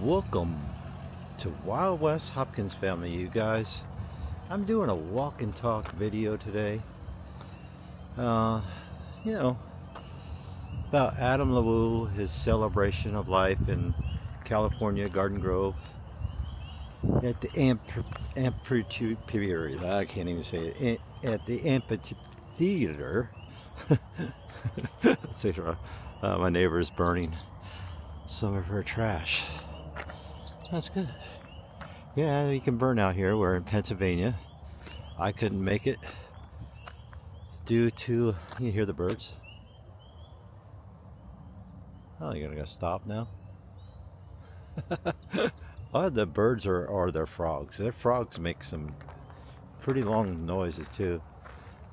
Welcome to Wild West Hopkins family, you guys. I'm doing a walk and talk video today. Uh, you know, about Adam LaWoo, his celebration of life in California, Garden Grove, at the amphitheater. I can't even say it. At the amphitheater. My neighbor is burning some of her trash. That's good. Yeah, you can burn out here. We're in Pennsylvania. I couldn't make it due to, you hear the birds? Oh, you're gonna stop now? Oh, the birds are their frogs. Their frogs make some pretty long noises too.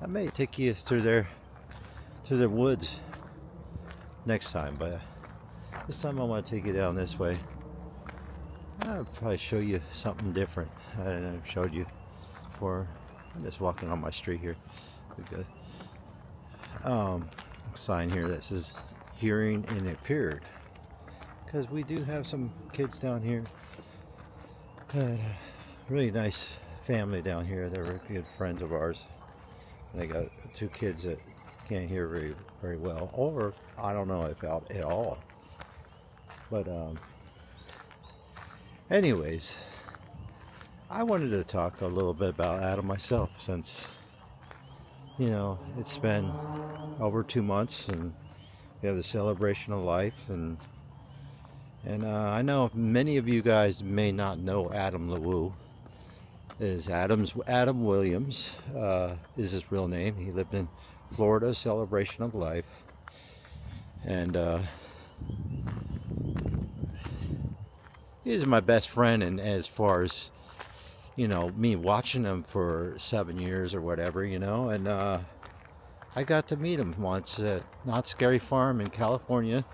I may take you through their woods next time, but this time I want to take you down this way. I'll probably show you something different I didn't showed you before. I'm just walking on my street here. We've got sign here that says hearing impaired, because we do have some kids down here. Really nice family down here. They're good friends of ours. And they got two kids that can't hear very well, or I don't know if out at all. But anyways, I wanted to talk a little bit about Adam myself, since it's been over 2 months and we have the celebration of life, and I know many of you guys may not know Adam LaWoo. Adam Williams is his real name. He lived in Florida, celebration of life, and he's my best friend. And as far as me watching him for 7 years or whatever, and I got to meet him once at Knott's Scary Farm in California,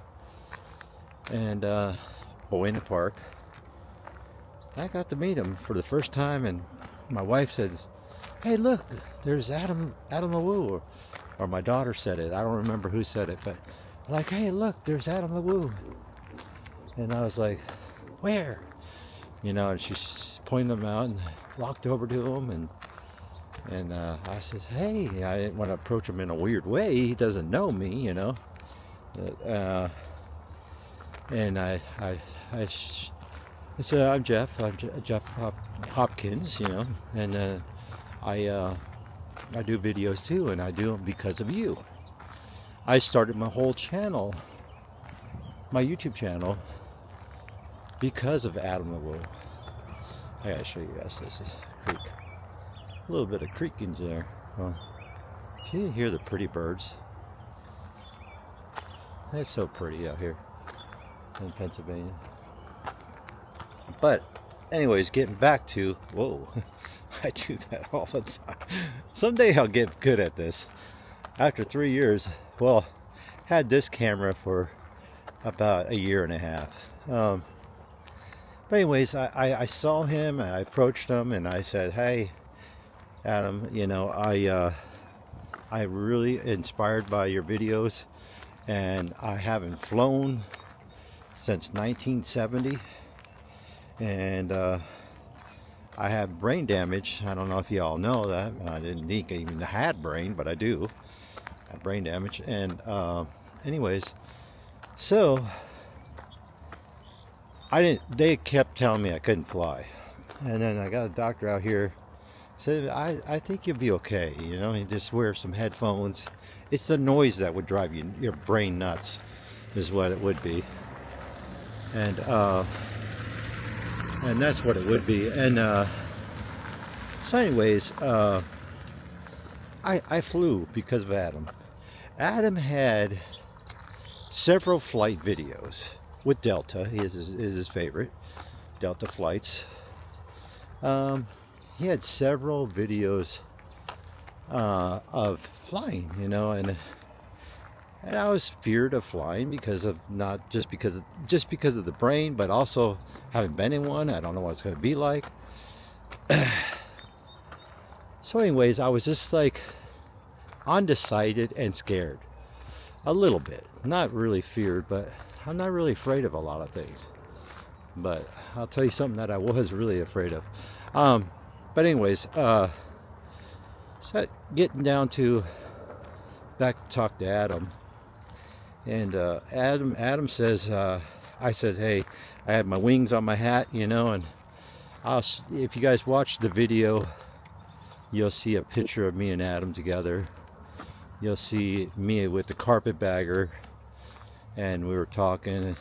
and Buena Park. I got to meet him for the first time, and my wife said, "Hey, look, there's Adam LaWoo," or my daughter said it. I don't remember who said it, but like, "Hey, look, there's Adam LaWoo," and I was like, "Where?" And she pointed him out and walked over to him, and I says, "Hey," I didn't want to approach him in a weird way. He doesn't know me, and I said, "I'm Jeff. I'm Jeff Hopkins, and I do videos too, and I do them because of you. I started my whole channel, my YouTube channel, because of Adam LaWoo." I gotta show you guys this creek. A little bit of creaking there. Oh, see, you hear the pretty birds? It's so pretty out here in Pennsylvania. But anyways, getting back to, whoa, I do that all the time. Someday I'll get good at this. After 3 years, well, had this camera for about a year and a half. But anyways, I saw him, and I approached him, and I said, "Hey, Adam, I really inspired by your videos, and I haven't flown since 1970, and I have brain damage. I don't know if y'all know that. I didn't think I even had brain, but I do have brain damage." And anyways, so they kept telling me I couldn't fly, and then I got a doctor out here said, I think you'll be okay, you just wear some headphones. It's the noise that would drive your brain nuts, is what it would be. And that's what it would be. And so anyways, I flew because of Adam. Adam had several flight videos with Delta. He is his favorite, Delta flights. He had several videos of flying, and I was feared of flying because of just because of the brain, but also having been in one. I don't know what it's going to be like. So anyways, I was just like undecided and scared a little bit. Not really feared, but I'm not really afraid of a lot of things. But I'll tell you something that I was really afraid of. But anyways, so getting down to back to talk to Adam, and Adam says, I said, hey, I had my wings on my hat, you know, and if you guys watch the video, you'll see a picture of me and Adam together. You'll see me with the carpetbagger, and we were talking,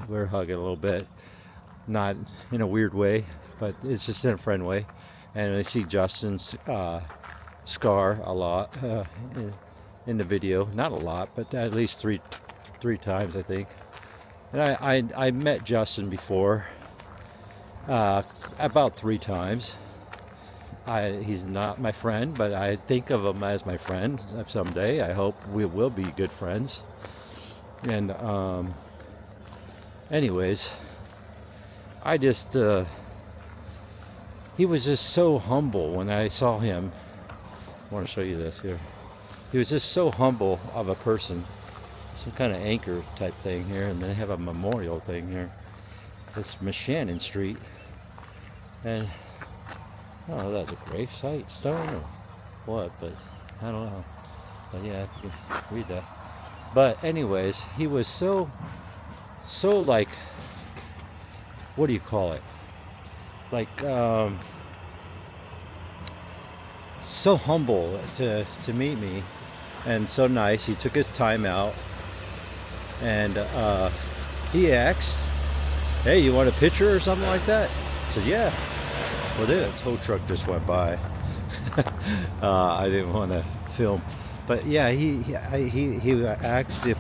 we were hugging a little bit, not in a weird way, but it's just in a friend way. And I see Justin's scar a lot in the video, not a lot, but at least three times I think. And I met Justin before, about 3 times. He's not my friend, but I think of him as my friend someday. I hope we will be good friends. And anyways, I just he was just so humble when I saw him. I want to show you this here. He was just so humble of a person. Some kind of anchor type thing here, and then they have a memorial thing here. It's Meshannon Street, and oh, that's a grave site stone or what, but I don't know. But yeah, you can read that. But anyways, he was so like, what do you call it? Like so humble to meet me, and so nice. He took his time out, and he asked, hey, you want a picture or something like that? I said, yeah. Well, then a tow truck just went by. I didn't want to film, but yeah, he asked if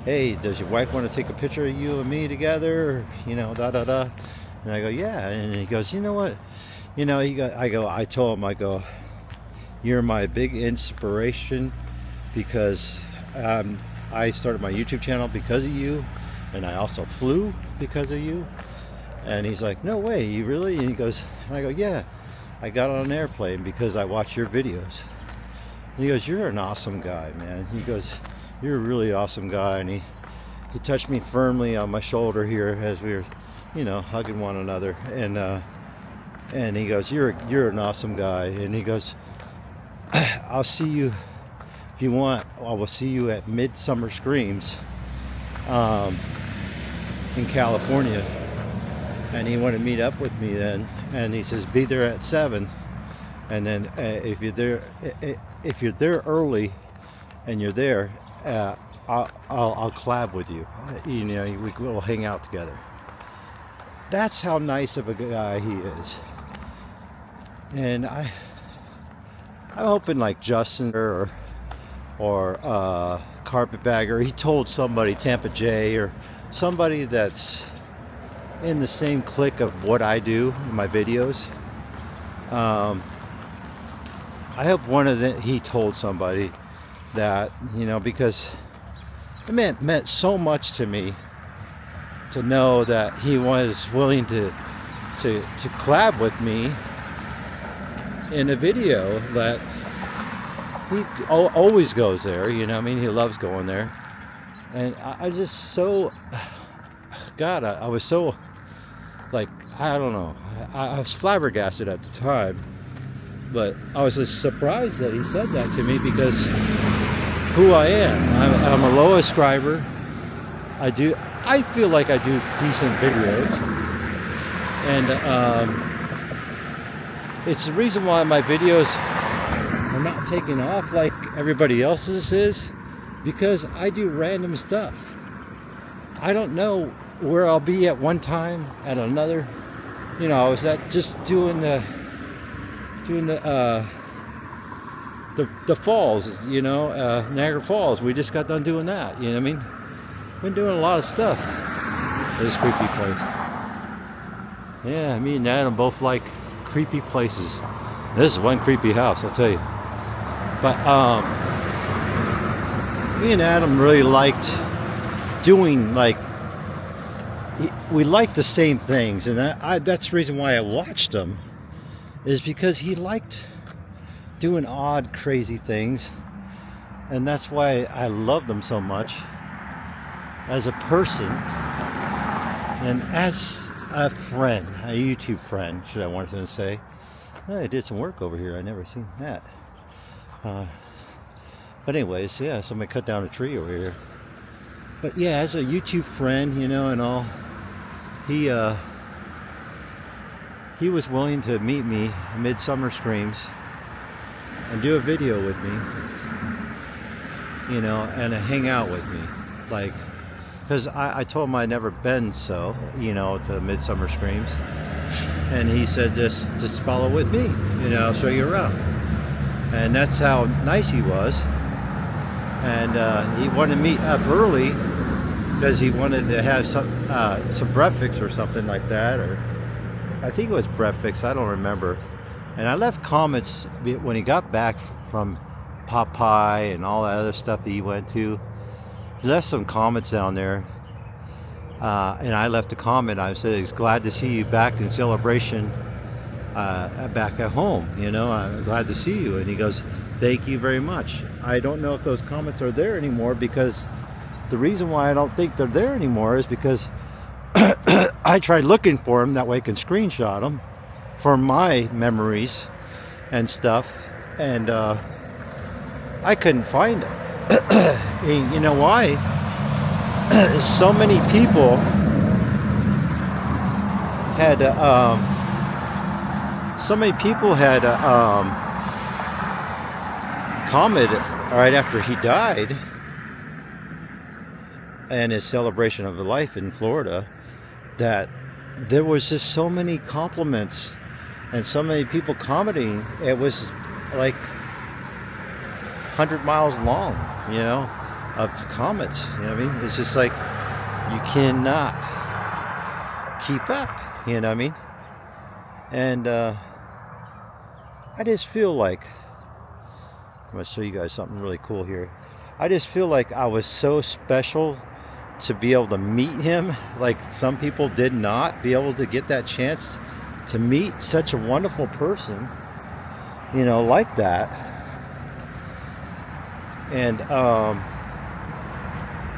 hey, does your wife want to take a picture of you and me together, you know, da da da. And I go, yeah. And he goes, you know what, you know, I told him, I go, you're my big inspiration, because I started my YouTube channel because of you, and I also flew because of you. And he's like, no way, you really? And he goes, and I go, yeah, I got on an airplane because I watch your videos. And he goes, you're an awesome guy, man. He goes, you're a really awesome guy. And he touched me firmly on my shoulder here as we were, you know, hugging one another. And he goes, you're an awesome guy. And he goes, I'll see you, if you want, I will see you at Midsummer Screams in California. And he wanted to meet up with me then, and he says, be there at 7, and then if you're there early and you're there, I'll collab with you, you know, we'll hang out together. That's how nice of a guy he is. And I'm hoping like Justin or Carpetbagger, he told somebody, Tampa J, or somebody that's in the same clique of what I do in my videos. I hope he told somebody that, you know, because it meant so much to me to know that he was willing to collab with me in a video, that he always goes there, you know what I mean? He loves going there. And I just so, God, I was so, like, I don't know, I was flabbergasted at the time, but I was just surprised that he said that to me, because who I am, I'm a low subscriber. I feel like I do decent videos, and it's the reason why my videos are not taking off like everybody else's is, because I do random stuff. I don't know where I'll be at one time, at another. You know, I was just doing the falls, you know, Niagara Falls. We just got done doing that, you know what I mean? Been doing a lot of stuff. This creepy place. Yeah, me and Adam both like creepy places. This is one creepy house, I'll tell you. But me and Adam really liked doing, like, we liked the same things, and that's the reason why I watched him, is because he liked doing odd, crazy things, and that's why I loved him so much as a person. And as a friend, a YouTube friend, should I want to say, I did some work over here. I never seen that. But anyways, yeah, somebody cut down a tree over here. But yeah, as a YouTube friend, you know, and all, he was willing to meet me at Midsummer Screams and do a video with me, you know, and hang out with me, like, because I told him I'd never been, so, you know, to Midsummer Screams, and he said just follow with me, you know, I'll show you around. And that's how nice he was. And he wanted to meet up early because he wanted to have some breakfast or something like that, or I think it was breakfast, I don't remember. And I left comments when he got back from Popeye and all that other stuff that he went to. He left some comments down there, and I left a comment. I said, "He's glad to see you back in Celebration, back at home. You know, I'm glad to see you." And he goes, "Thank you very much." I don't know if those comments are there anymore, because the reason why I don't think they're there anymore is because I tried looking for them, that way I can screenshot them for my memories and stuff, and I couldn't find them. You know why? So many people had commented right after he died and his celebration of life in Florida, that there was just so many compliments and so many people commenting. It was like 100 miles long, you know, of comments. You know what I mean? It's just like you cannot keep up, you know what I mean? And I just feel like, I'm going to show you guys something really cool here. I just feel like I was so special to be able to meet him. Like some people did not be able to get that chance to meet such a wonderful person, you know, like that. And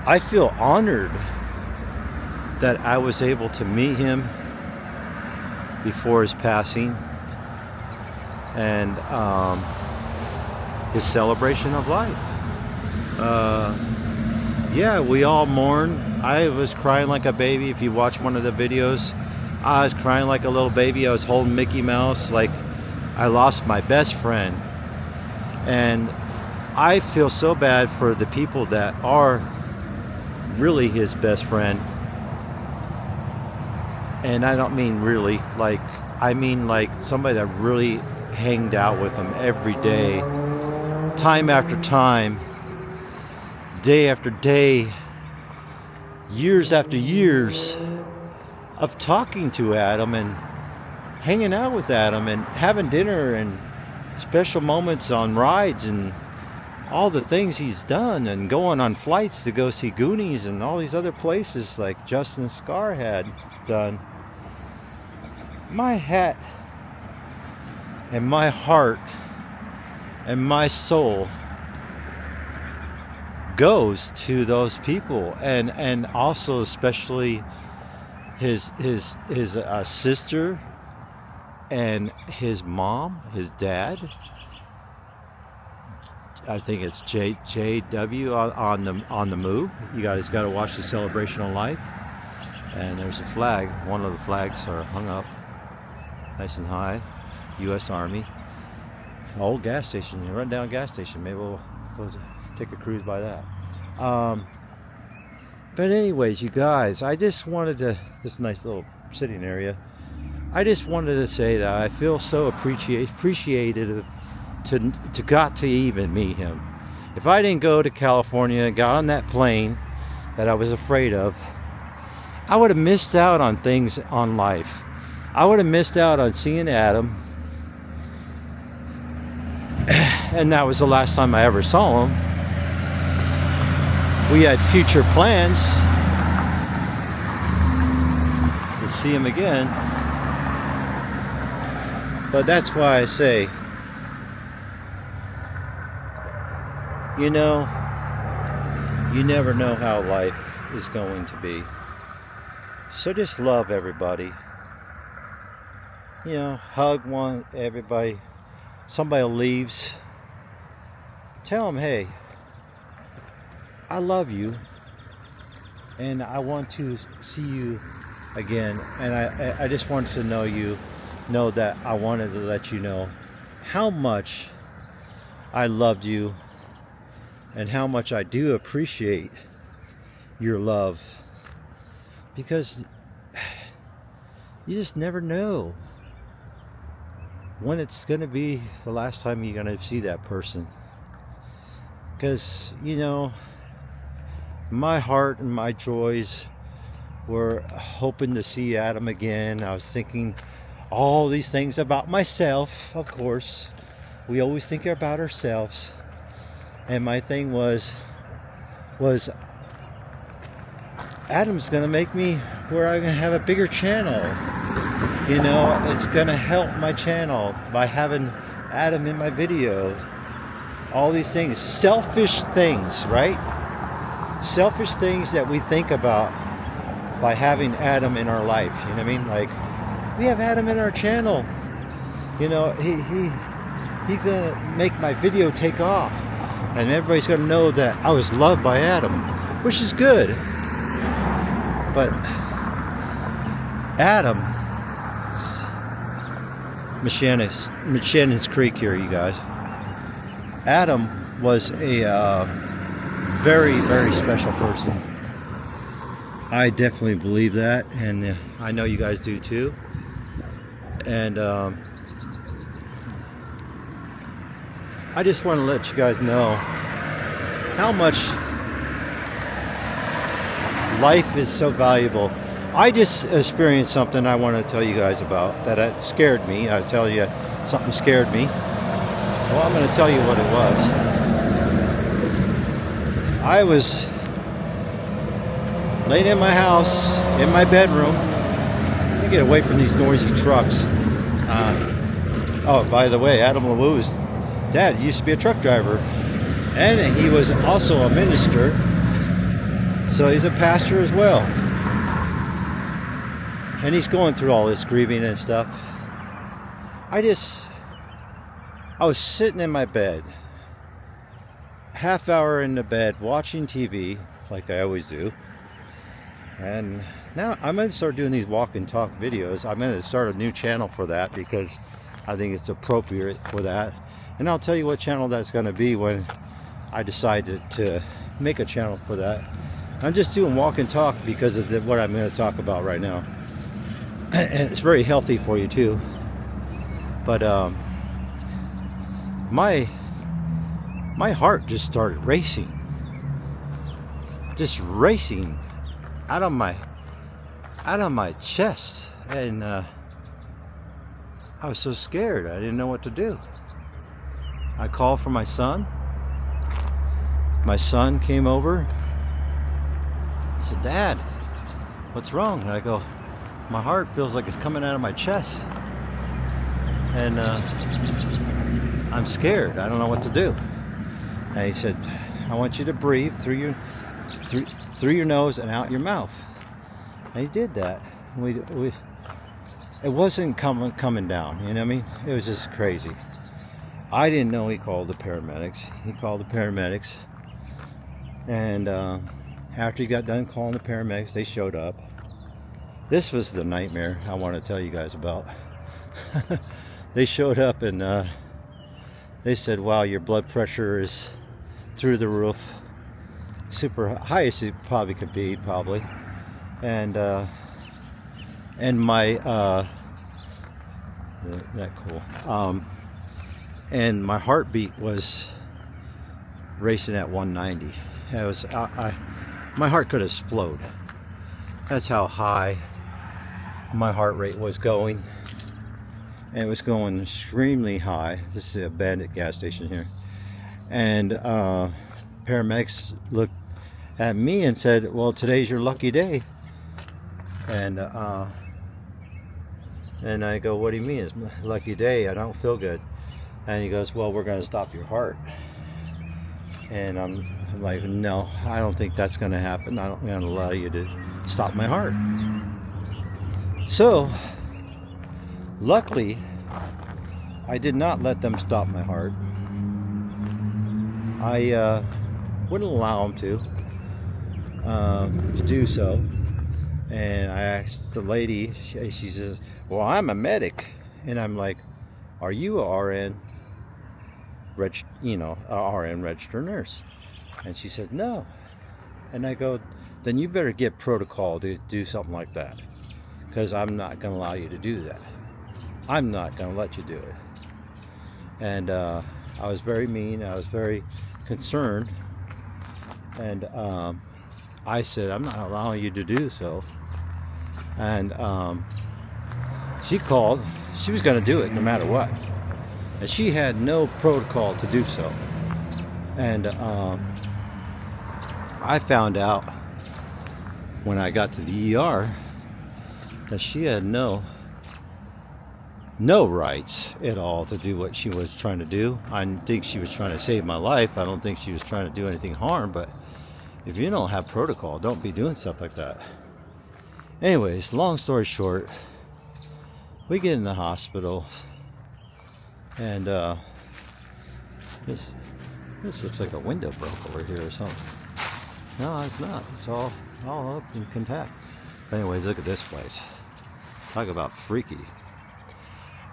I feel honored that I was able to meet him before his passing, and his celebration of life. Yeah, we all mourn. I was crying like a baby. If you watch one of the videos, I was crying like a little baby. I was holding Mickey Mouse, like I lost my best friend. And I feel so bad for the people that are really his best friend. And I don't mean really, like, I mean like somebody that really hanged out with him every day, time after time, day after day, years after years of talking to Adam and hanging out with Adam and having dinner and special moments on rides and all the things he's done, and going on flights to go see Goonies and all these other places like Justin Scar had done. My hat and my heart and my soul goes to those people, and also especially his sister and his mom, his dad. I think it's JW on the move. You guys got to watch the Celebration of Life. And there's a flag. One of the flags are hung up nice and high. U.S. Army. Old gas station. You run down gas station. Maybe we'll go take a cruise by that. But anyways, you guys, I just wanted to, this nice little sitting area, I just wanted to say that I feel so appreciated to got to even meet him. If I didn't go to California and got on that plane that I was afraid of, I would have missed out on things on life. I would have missed out on seeing Adam, and that was the last time I ever saw him. We had future plans to see him again, but that's why I say, you know, you never know how life is going to be. So just love everybody. You know, hug everybody. Somebody leaves, tell them, hey, I love you, and I want to see you again. And I just wanted to know that I wanted to let you know how much I loved you and how much I do appreciate your love, because you just never know when it's going to be the last time you're going to see that person. Because, you know, my heart and my joys were hoping to see Adam again. I was thinking all these things about myself, of course. We always think about ourselves. And my thing was Adam's going to make me where I'm going to have a bigger channel. You know, it's going to help my channel by having Adam in my videos. All these things, selfish things, right? Selfish things that we think about by having Adam in our life. You know what I mean? Like, we have Adam in our channel. You know, he's going to make my video take off. And everybody's going to know that I was loved by Adam, which is good. But Adam, Shannon's Creek here, you guys. Adam was a very, very special person. I definitely believe that, and I know you guys do too. And I just want to let you guys know how much life is so valuable. I just experienced something I want to tell you guys about that scared me. I'll tell you something scared me. Well, I'm going to tell you what it was. I was laying in my house, in my bedroom. Let me get away from these noisy trucks. Oh, by the way, Adam LaWoo's dad used to be a truck driver. And he was also a minister. So he's a pastor as well. And he's going through all this grieving and stuff. I was sitting in my bed, half hour in the bed, watching TV, like I always do. And now I'm going to start doing these walk and talk videos. I'm going to start a new channel for that because I think it's appropriate for that. And I'll tell you what channel that's going to be when I decide to make a channel for that. I'm just doing walk and talk because of what I'm going to talk about right now. And it's very healthy for you too. But my heart just started racing, out of my chest, and I was so scared. I didn't know what to do. I called for my son. My son came over. He said, "Dad, what's wrong?" And I go, "My heart feels like it's coming out of my chest, and I'm scared. I don't know what to do." And he said, "I want you to breathe through your nose and out your mouth." And he did that. It wasn't coming down. You know what I mean? It was just crazy. I didn't know he called the paramedics. He called the paramedics, and after he got done calling the paramedics, they showed up. This was the nightmare I want to tell you guys about. They showed up and they said, "Wow, your blood pressure is through the roof, super highest it probably could be, probably." And my that cool. And my heartbeat was racing at 190. It was my heart could explode. That's how high my heart rate was going. And it was going extremely high. This is a Bandit gas station here. And paramedics looked at me and said, "Well, today's your lucky day." And I go, "What do you mean it's my lucky day? I don't feel good." And he goes, "Well, we're going to stop your heart." And I'm like, "No, I don't think that's going to happen. I'm not going to allow you to stop my heart." So, luckily, I did not let them stop my heart. I wouldn't allow them to do so. And I asked the lady, she says, well, I'm a medic. And I'm like, are you a RN, a RN registered nurse? And she said, no. And I go, then you better get protocol to do something like that, because I'm not going to allow you to do that. I'm not going to let you do it. And I was very mean. I was very concerned. And I said, I'm not allowing you to do so. And she called. She was going to do it no matter what. And she had no protocol to do so. And I found out when I got to the ER that she had no rights at all to do what she was trying to do. I think she was trying to save my life. I don't think she was trying to do anything harm, but if you don't have protocol, don't be doing stuff like that. Anyways, long story short, we get in the hospital, and this looks like a window broke over here or something. No, it's not. It's all up in contact. Anyways, look at this place. Talk about freaky.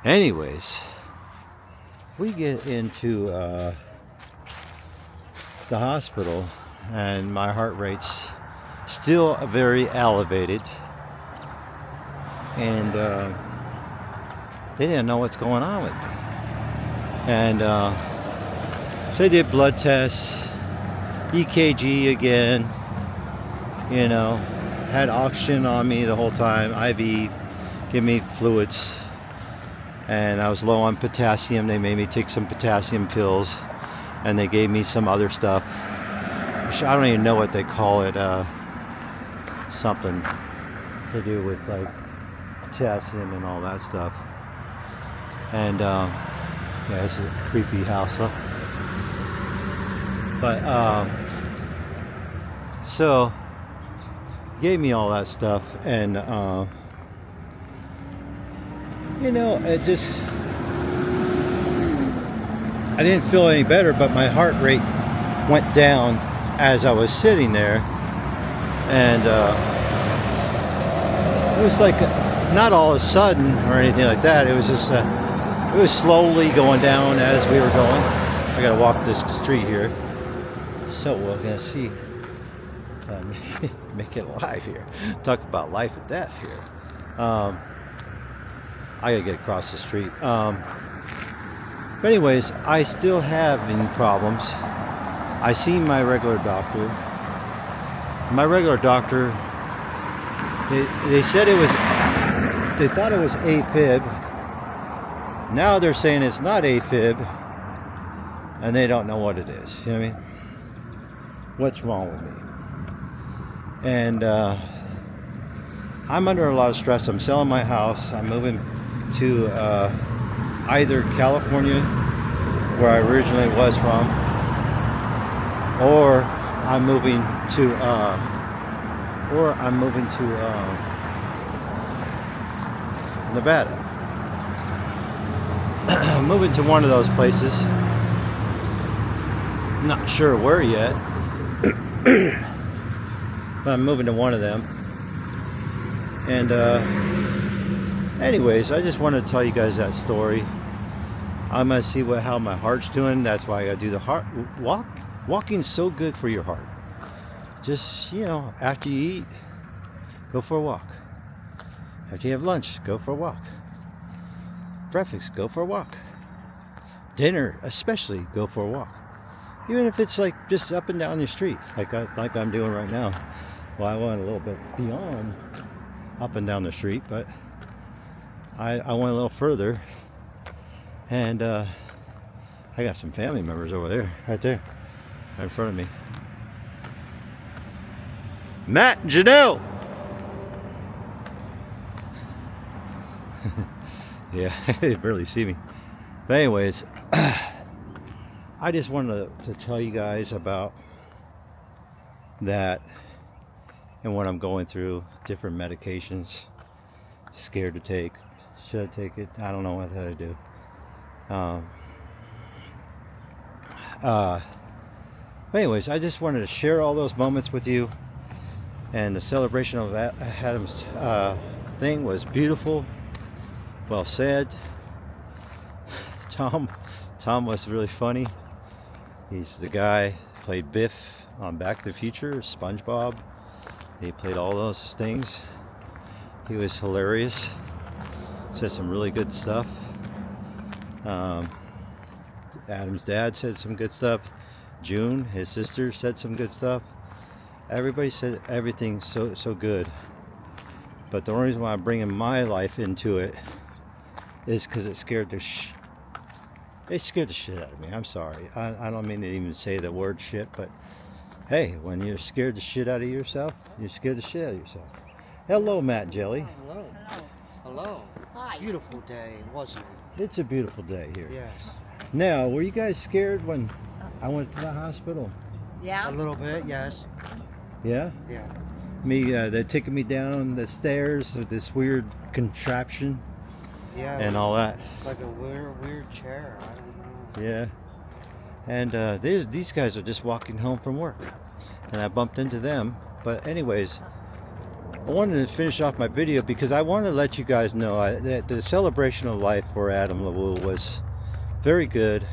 Anyways, we get into the hospital, and my heart rate's still very elevated, and they didn't know what's going on with me. And so they did blood tests, EKG again, had oxygen on me the whole time, IV, give me fluids, and I was low on potassium. They made me take some potassium pills, and they gave me some other stuff. I don't even know what they call it, something to do with like potassium and all that stuff. And yeah, it's a creepy house, huh? But so gave me all that stuff, and it just, I didn't feel any better, but my heart rate went down as I was sitting there. And it was like not all of a sudden or anything like that. It was just it was slowly going down as we were going. I gotta walk this street here, so we're gonna see. Make it live here. Talk about life and death here. I gotta get across the street. But anyways, I still having problems. I seen my regular doctor. My regular doctor, they said it was, they thought it was AFib. Now they're saying it's not AFib, and they don't know what it is. You know what I mean? What's wrong with me? And I'm under a lot of stress. I'm selling my house. I'm moving to either California, where I originally was from, or I'm moving to Nevada. I'm moving to one of those places. Not sure where yet. But I'm moving to one of them. And anyways, I just wanted to tell you guys that story. I'm gonna see how my heart's doing. That's why I gotta do the heart walk. Walking's so good for your heart. Just, after you eat, go for a walk. After you have lunch, go for a walk. Breakfast, go for a walk. Dinner, especially, go for a walk. Even if it's like just up and down your street, like I'm doing right now. Well, I went a little bit beyond up and down the street, but I went a little further, and I got some family members over there, right there, right in front of me. Matt and Janelle. Yeah, they barely see me. But anyways, I just wanted to tell you guys about that and what I'm going through, different medications, scared to take. Should I take it? I don't know what to do. But anyways, I just wanted to share all those moments with you. And the celebration of Adam's thing was beautiful. Well said. Tom was really funny. He's the guy who played Biff on Back to the Future, SpongeBob. He played all those things. He was hilarious. Said some really good stuff. Adam's dad said some good stuff. June, his sister, said some good stuff. Everybody said everything so good. But the only reason why I'm bringing my life into it is because it scared the shit out of me. I'm sorry. I don't mean to even say the word shit, but hey, when you're scared the shit out of yourself, you're scared the shit out of yourself. Hello, Matt Jelly. Hello. Hello. Hi. Beautiful day, wasn't it? It's a beautiful day here. Yes. Now, were you guys scared when I went to the hospital? Yeah? A little bit, yes. Yeah? Yeah. They're taking me down the stairs with this weird contraption Yeah. and all that. Like a weird chair. I don't know. Yeah. And these guys are just walking home from work. And I bumped into them. But anyways, I wanted to finish off my video because I wanted to let you guys know that the celebration of life for Adam LaWoo was very good.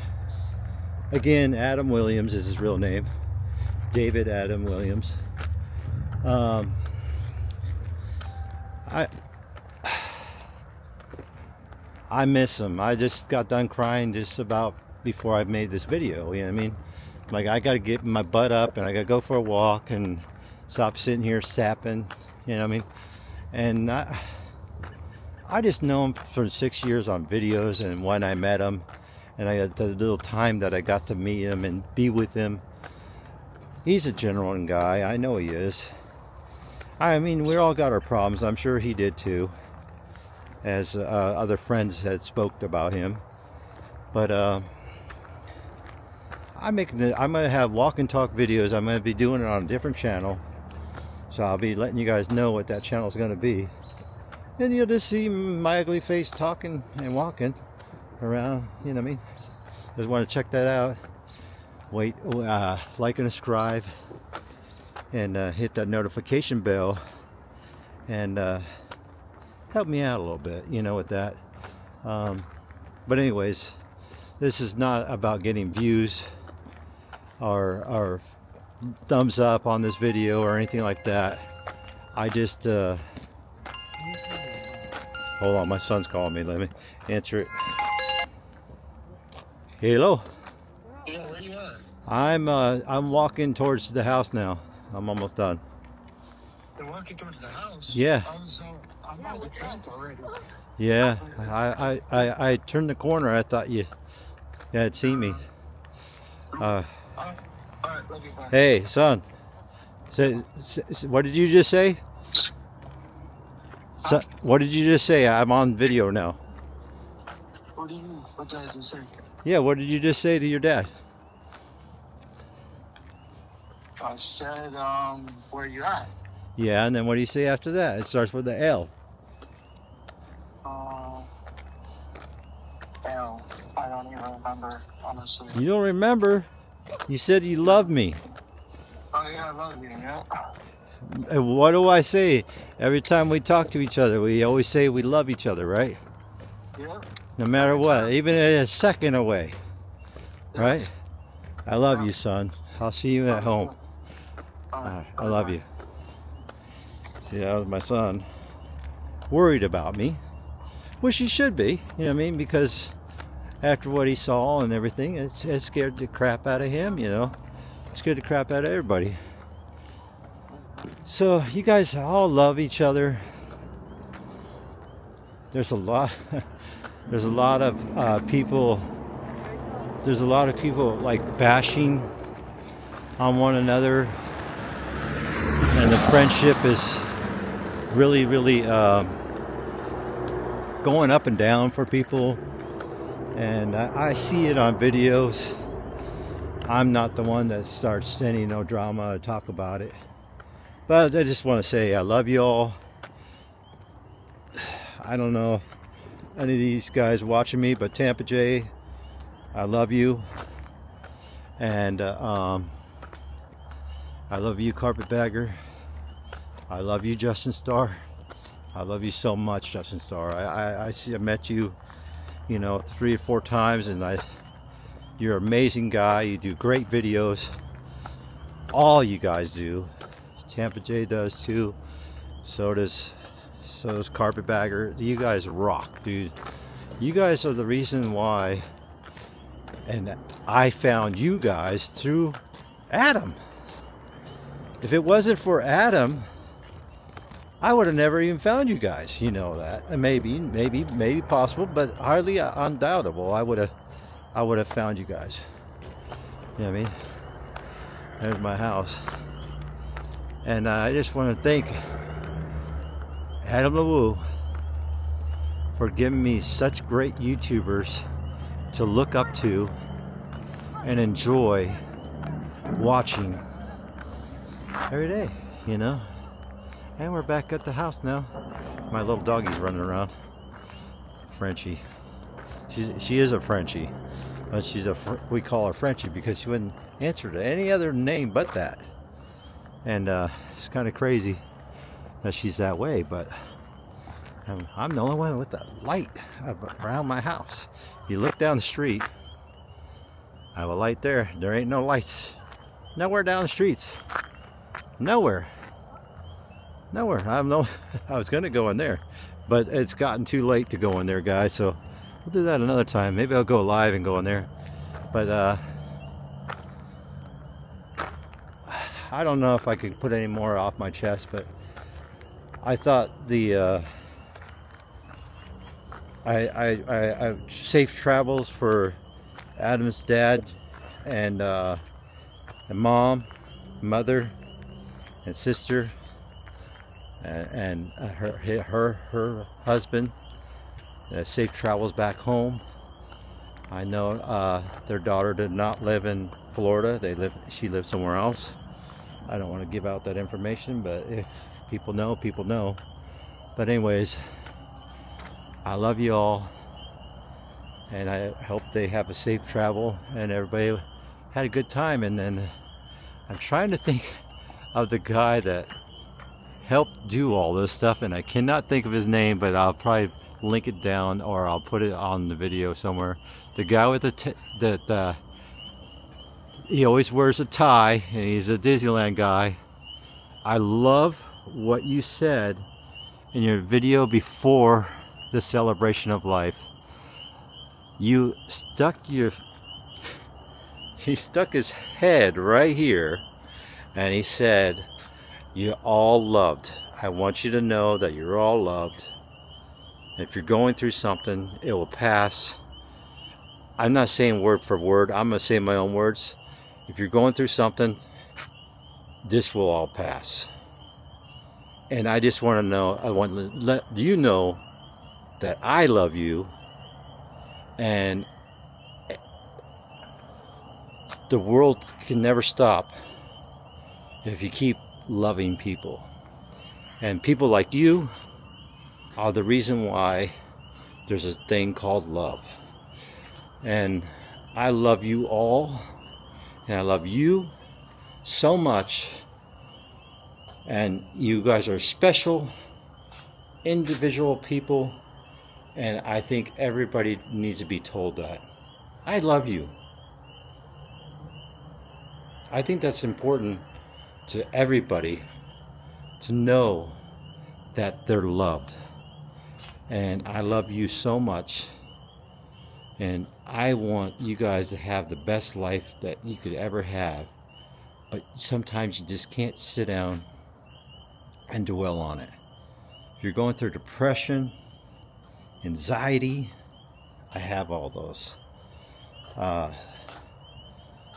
Again, Adam Williams is his real name. David Adam Williams. I miss him. I just got done crying just about before I made this video. You know what I mean? Like, I got to get my butt up and I got to go for a walk and stop sitting here sapping. You know what I mean? And I just know him for 6 years on videos and when I met him. And I got the little time that I got to meet him and be with him. He's a genuine guy. I know he is. I mean, we all got our problems. I'm sure he did too, as other friends had spoke about him. But I'm gonna have walk and talk videos. I'm gonna be doing it on a different channel, so I'll be letting you guys know what that channel is gonna be. And you'll just see my ugly face talking and walking around. You know what I mean? Just want to check that out. Wait, like and subscribe, and hit that notification bell, and help me out a little bit, you know, with that. But anyways, this is not about getting views or thumbs up on this video or anything like that. I just hold on, my son's calling me. Let me answer it. Hello. Yeah, where you at? I'm walking towards the house now. I'm almost done. You're walking towards the house? Yeah. I'm by the tank already. Yeah, I turned the corner. I thought you had seen me. Alright, love you, bye. Hey, son. What did you just say? What did you just say? I'm on video now. What did I just say? Yeah, what did you just say to your dad? I said, where you at? Yeah, and then what do you say after that? It starts with the L. Hell, I don't even remember, honestly. You don't remember? You said you loved me. Oh yeah, I love you, yeah. And what do I say? Every time we talk to each other, we always say we love each other, right? Yeah. No matter Every what, time. even a second away. Right? I love you, son. I'll see you at home. I love you. Yeah, my son worried about me, which he should be, you know what I mean, because after what he saw and everything, it scared the crap out of him, you know. It scared the crap out of everybody. So you guys all love each other. There's a lot of people. There's a lot of people like bashing on one another, and the friendship is really going up and down for people, and I see it on videos. I'm not the one that starts any drama or talk about it, but I just want to say I love you all. I don't know any of these guys watching me, but Tampa J, I love you. And I love you, Carpetbagger. I love you, Justin Starr. I love you so much, Justin Starr. I met you, you know, 3 or 4 times, and you're an amazing guy. You do great videos. All you guys do. Tampa J does too. So does Carpetbagger. You guys rock, dude. You guys are the reason why, and I found you guys through Adam. If it wasn't for Adam, I would have never even found you guys. You know that. And maybe possible, but hardly undoubtable. I would have found you guys. You know what I mean? There's my house. And I just want to thank Adam LaWoo for giving me such great YouTubers to look up to and enjoy watching every day, you know. And we're back at the house now. My little doggy's running around. Frenchie. She is a Frenchie, but we call her Frenchie because she wouldn't answer to any other name but that. And it's kind of crazy that she's that way, but I'm the only one with the light around my house. You look down the street, I have a light there. There ain't no lights nowhere down the streets. Nowhere. I was gonna go in there, but it's gotten too late to go in there, guys, so we'll do that another time. Maybe I'll go live and go in there, but I don't know if I could put any more off my chest. But I thought the I safe travels for Adam's dad and mom, mother, and sister, and her husband. Safe travels back home. I know their daughter did not live in Florida. She lived somewhere else. I don't want to give out that information, but if people know, people know. But anyways, I love you all, and I hope they have a safe travel and everybody had a good time. And then I'm trying to think of the guy that helped do all this stuff, and I cannot think of his name, but I'll probably link it down or I'll put it on the video somewhere. The guy with he always wears a tie, and he's a Disneyland guy. I love what you said in your video before the celebration of life. You he stuck his head right here, and he said, "You're all loved. I want you to know that you're all loved. If you're going through something, it will pass." I'm not saying word for word. I'm going to say my own words. If you're going through something, this will all pass. And I just want to know, I want to let you know that I love you, and the world can never stop if you keep loving people. And people like you are the reason why there's a thing called love. And I love you all, and I love you so much. And you guys are special individual people, and I think everybody needs to be told that. I love you. I think that's important to everybody to know that they're loved. And I love you so much. And I want you guys to have the best life that you could ever have. But sometimes you just can't sit down and dwell on it. If you're going through depression, anxiety, I have all those.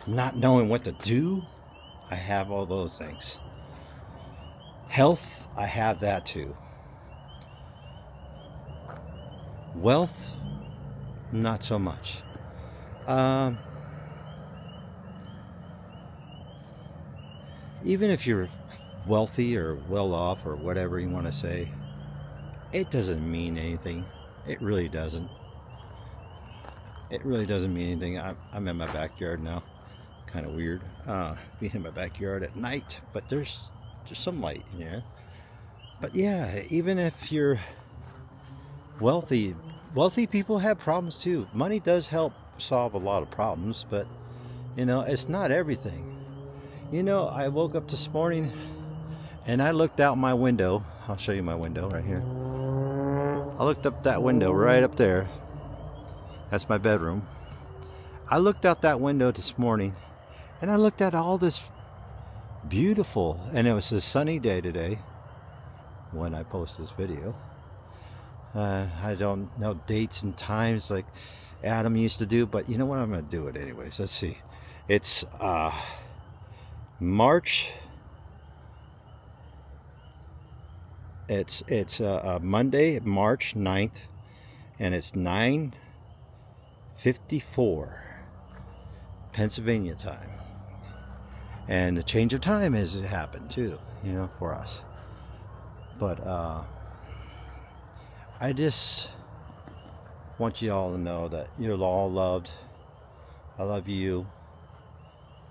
Not knowing what to do, I have all those things. Health, I have that too. Wealth, not so much. Even if you're wealthy or well off or whatever you want to say, it doesn't mean anything. It really doesn't. It really doesn't mean anything. I'm in my backyard now. Kind of weird being in my backyard at night, but there's some light in here. But yeah, even if you're wealthy people have problems too. Money does help solve a lot of problems, but you know, it's not everything. You know, I woke up this morning and I looked out my window. I'll show you my window right here. I looked up that window right up there. That's my bedroom. I looked out that window this morning and I looked at all this beautiful, and it was a sunny day today when I post this video. I don't know dates and times like Adam used to do, but you know what? I'm going to do it anyways. Let's see. It's March. It's Monday, March 9th, and it's 9:54 Pennsylvania time. And the change of time has happened too, you know, for us. But I just want you all to know that you're all loved. I love you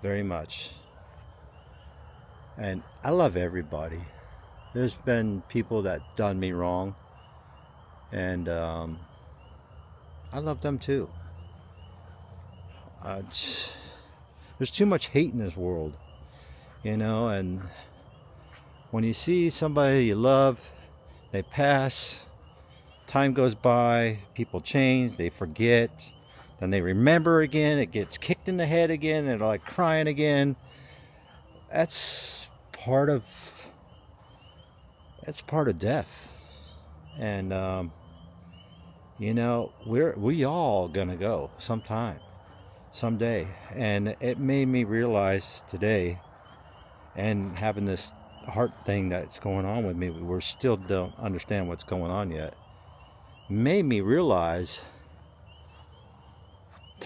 very much. And I love everybody. There's been people that done me wrong, and I love them too. There's too much hate in this world, you know, and when you see somebody you love, they pass, time goes by, people change, they forget, then they remember again, it gets kicked in the head again, and they're like crying again. That's part of death. And you know, we all gonna go someday, and it made me realize today, and having this heart thing that's going on with me, we still don't understand what's going on yet, made me realize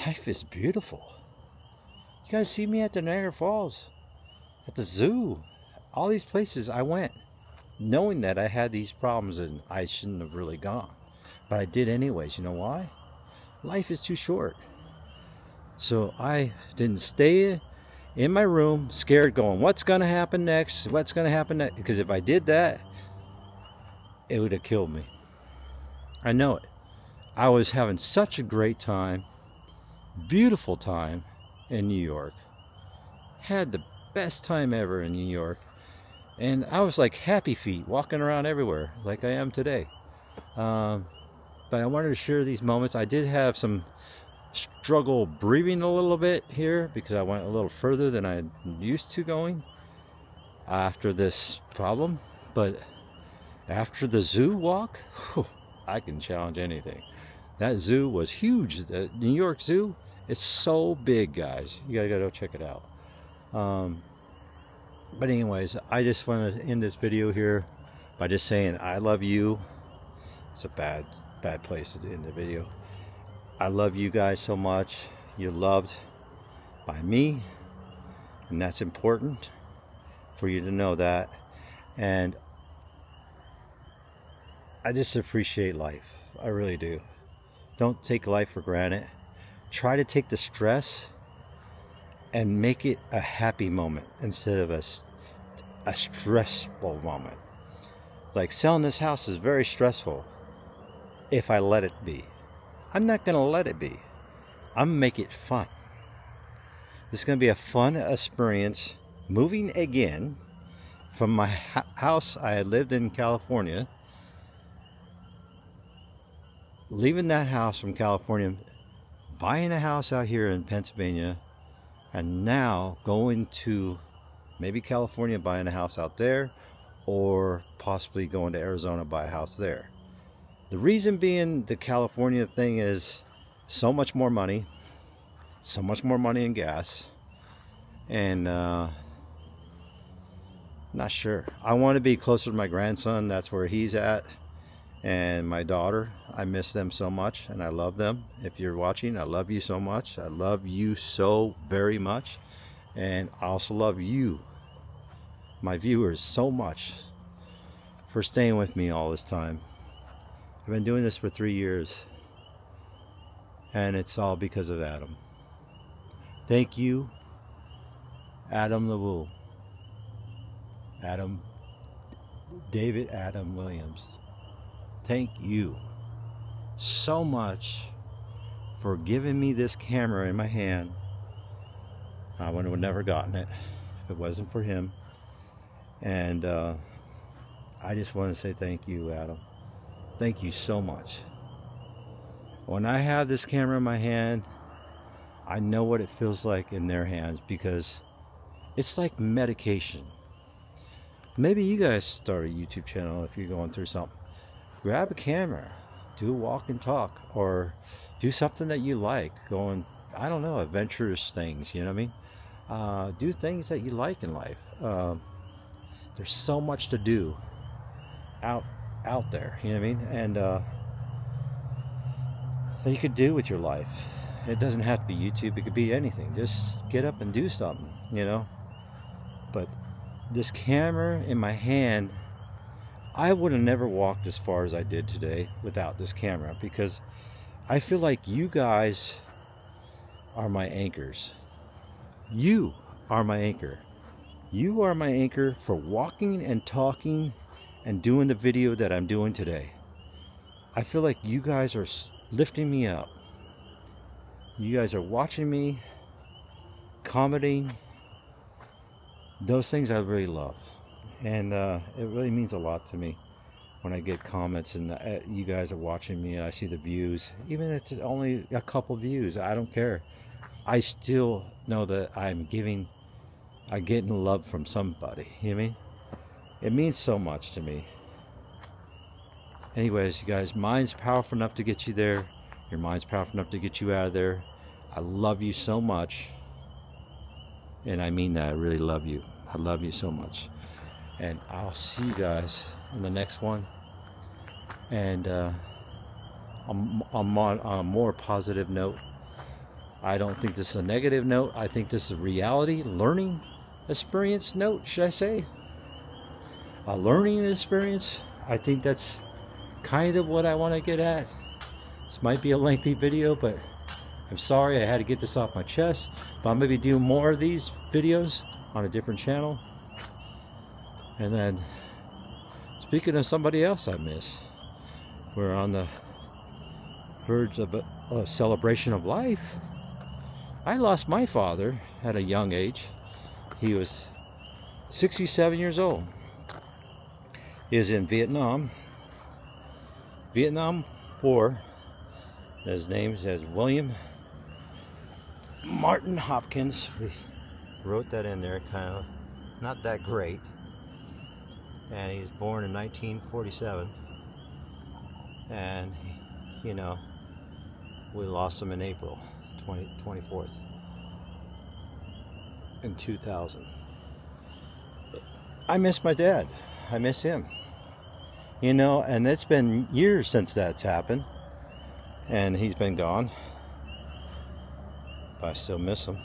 life is beautiful. You guys see me at the Niagara Falls, at the zoo, all these places I went knowing that I had these problems and I shouldn't have really gone, but I did anyways. You know why? Life is too short. So I didn't stay in my room scared, going, what's going to happen next, because if I did that, it would have killed me. I know it. I was having such a great time, beautiful time in New York. Had the best time ever in New York, and I was like happy feet walking around everywhere like I am today. But I wanted to share these moments. I did have some struggle breathing a little bit here because I went a little further than I used to going after this problem, but after the zoo walk, I can challenge anything. That zoo was huge. The New York Zoo, it's so big, guys. You gotta go check it out. But anyways, I just want to end this video here by just saying I love you. It's a bad place to end the video. I love you guys so much. You're loved by me, and that's important for you to know that. And I just appreciate life. I really do. Don't take life for granted. Try to take the stress and make it a happy moment instead of a stressful moment. Like selling this house is very stressful if I let it be. I'm not going to let it be. I'm going to make it fun. This is going to be a fun experience moving again from my house I had lived in California, leaving that house from California, buying a house out here in Pennsylvania, and now going to maybe California, buying a house out there, or possibly going to Arizona, buy a house there. The reason being the California thing is so much more money in gas, and not sure. I want to be closer to my grandson. That's where he's at, and my daughter. I miss them so much, and I love them. If you're watching, I love you so much. I love you so very much, and I also love you, my viewers, so much for staying with me all this time. I've been doing this for 3 years, and it's all because of Adam. Thank you, Adam LaWoo. David Adam Williams. Thank you so much for giving me this camera in my hand. I would have never gotten it if it wasn't for him. And I just want to say thank you, Adam. Thank you so much. When I have this camera in my hand, I know what it feels like in their hands, because it's like medication. Maybe you guys start a YouTube channel if you're going through something. Grab a camera, do a walk and talk, or do something that you like. Going, I don't know, adventurous things, you know what I mean? Do things that you like in life. There's so much to do out there, you know what I mean? And that you could do with your life. It doesn't have to be YouTube, it could be anything. Just get up and do something, you know? But this camera in my hand, I would have never walked as far as I did today without this camera, because I feel like you guys are my anchors. You are my anchor. You are my anchor for walking and talking and doing the video that I'm doing today. I feel like you guys are lifting me up. You guys are watching me, commenting. Those things I really love. And it really means a lot to me when I get comments and you guys are watching me and I see the views. Even if it's only a couple views, I don't care. I still know that I'm getting love from somebody. You know what I mean? It means so much to me. Anyways, you guys, mine's powerful enough to get you there. Your mind's powerful enough to get you out of there. I love you so much. And I mean that. I really love you. I love you so much. And I'll see you guys in the next one. And I'm on a more positive note. I don't think this is a negative note. I think this is a reality, learning experience note, should I say? A learning experience. I think that's kind of what I want to get at. This might be a lengthy video, but I'm sorry I had to get this off my chest. But I'm going to be doing more of these videos on a different channel. And then, speaking of somebody else I miss, we're on the verge of a celebration of life. I lost my father at a young age. He was 67 years old. He was in Vietnam War. His name is William Martin Hopkins. We wrote that in there, kind of not that great. And he was born in 1947. And, you know, we lost him in April 24th in 2000. But I miss my dad. I miss him. You know, and it's been years since that's happened. And he's been gone. But I still miss him.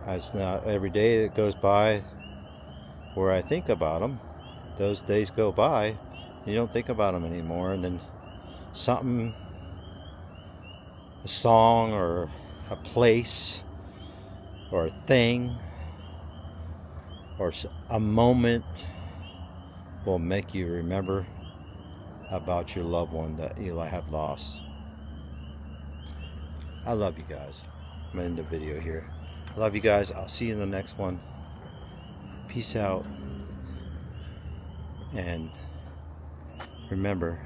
It's not every day that goes by where I think about him. Those days go by, you don't think about him anymore, and then something, a song or a place or a thing or a moment will make you remember about your loved one that you have lost. I love you guys. I'm gonna end the video here. I love you guys. I'll see you in the next one. Peace out. And remember,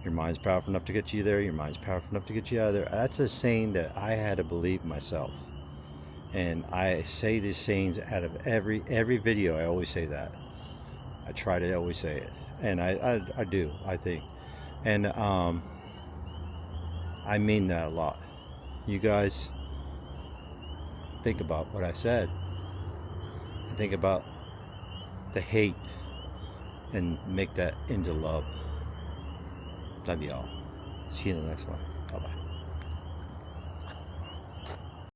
your mind's powerful enough to get you there. Your mind's powerful enough to get you out of there. That's a saying that I had to believe myself. And I say these sayings out of every video. I always say that. I try to always say it. And I do, I think. And I mean that a lot. You guys think about what I said. Think about the hate and make that into love. Love y'all. See you in the next one. Bye bye.